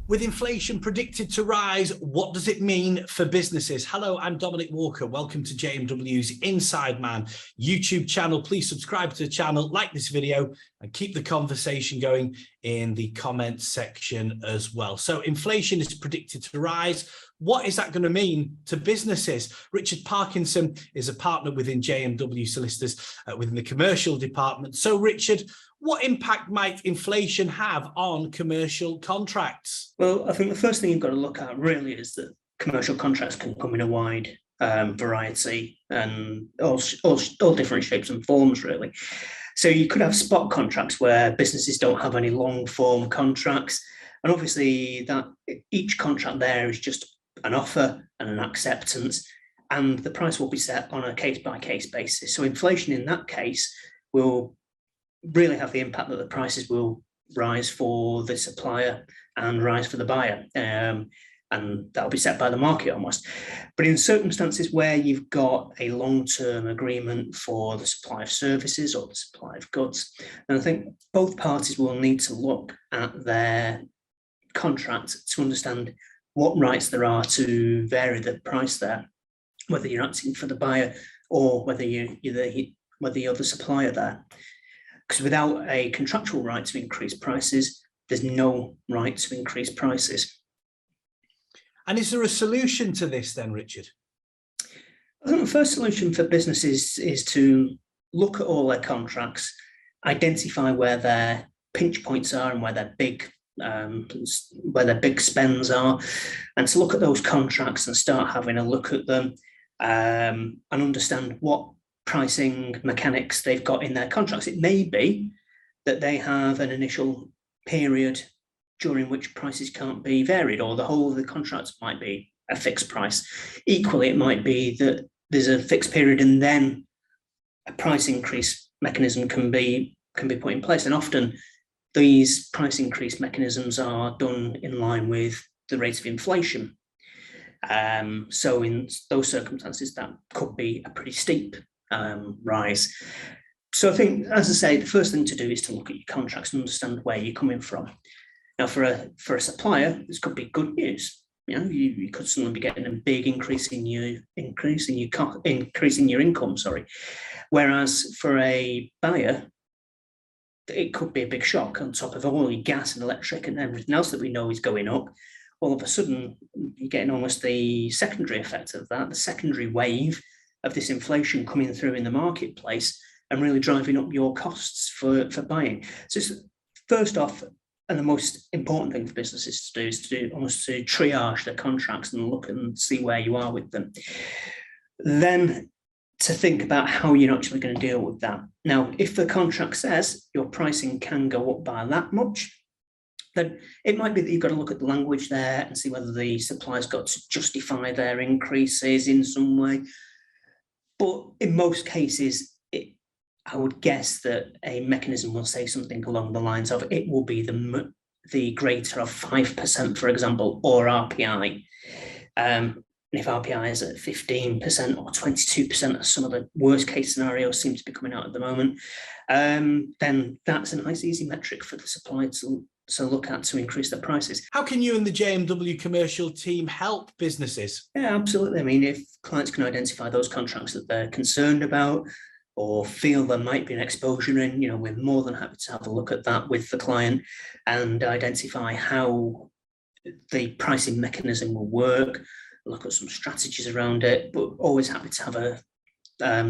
With inflation predicted to rise, what does it mean for businesses? Hello, I'm Dominic Walker. Welcome to JMW's Inside Man YouTube channel. Please subscribe to the channel, like this video, and keep the conversation going in the comments section as well. So inflation is predicted to rise. What is that going to mean to businesses? Richard Parkinson is a partner within JMW Solicitors within the commercial department. So Richard, what impact might inflation have on commercial contracts? Well, I think the first thing you've got to look at really is that commercial contracts can come in a wide variety and all different shapes and forms, really. So you could have spot contracts where businesses don't have any long-form contracts. And obviously that each contract there is just an offer and an acceptance, and the price will be set on a case-by-case basis. So inflation in that case will really have the impact that the prices will rise for the supplier and rise for the buyer. And that'll be set by the market almost. But in circumstances where you've got a long-term agreement for the supply of services or the supply of goods, and I think both parties will need to look at their contract to understand what rights there are to vary the price there, whether you're acting for the buyer or whether you're the supplier there. Because without a contractual right to increase prices, there's no right to increase prices. And is there a solution to this then, Richard? I think the first solution for businesses is to look at all their contracts, identify where their pinch points are and where their big spends are, and to look at those contracts and start having a look at them and understand what pricing mechanics they've got in their contracts. It may be that they have an initial period during which prices can't be varied, or the whole of the contract might be a fixed price. Equally, it might be that there's a fixed period and then a price increase mechanism can be put in place. And often these price increase mechanisms are done in line with the rate of inflation. So in those circumstances, that could be a pretty steep rise. So I think, as I say, the first thing to do is to look at your contracts and understand where you're coming from. Now, for a supplier, this could be good news. You know, you could suddenly be getting a big increase in your income. Whereas for a buyer, it could be a big shock on top of all your gas and electric and everything else that we know is going up. All of a sudden, you're getting almost the secondary effect of that, the secondary wave of this inflation coming through in the marketplace and really driving up your costs for buying. So first off, and the most important thing for businesses to do is to triage their contracts and look and see where you are with them. Then to think about how you're actually going to deal with that. Now, if the contract says your pricing can go up by that much, then it might be that you've got to look at the language there and see whether the supplier's got to justify their increases in some way. But in most cases, I would guess that a mechanism will say something along the lines of it will be the greater of 5%, for example, or RPI. And if RPI is at 15% or 22%, as some of the worst case scenarios seem to be coming out at the moment, then that's a nice easy metric for the supplier to look at to increase their prices. How can you and the JMW commercial team help businesses? Yeah, absolutely. I mean, if clients can identify those contracts that they're concerned about or feel there might be an exposure in, you know, we're more than happy to have a look at that with the client and identify how the pricing mechanism will work, look at some strategies around it, but always happy to have a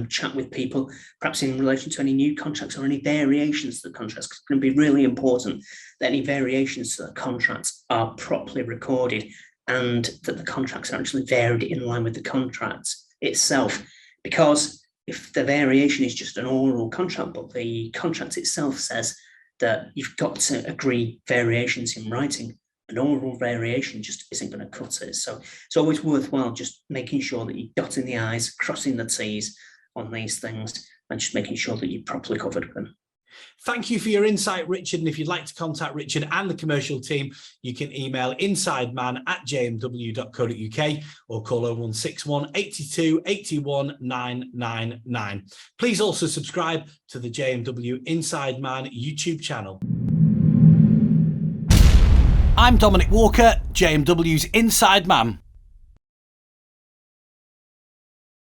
chat with people, perhaps in relation to any new contracts or any variations to the contracts. It's going to be really important that any variations to the contracts are properly recorded and that the contracts are actually varied in line with the contract itself. Because if the variation is just an oral contract, but the contract itself says that you've got to agree variations in writing, an oral variation just isn't going to cut it. So it's always worthwhile just making sure that you're dotting the I's, crossing the T's on these things, and just making sure that you're properly covered them. Thank you for your insight, Richard. And if you'd like to contact Richard and the commercial team, you can email insideman@jmw.co.uk or call 0161 82 81 999. Please also subscribe to the JMW Inside Man YouTube channel. I'm Dominic Walker, JMW's Inside Man.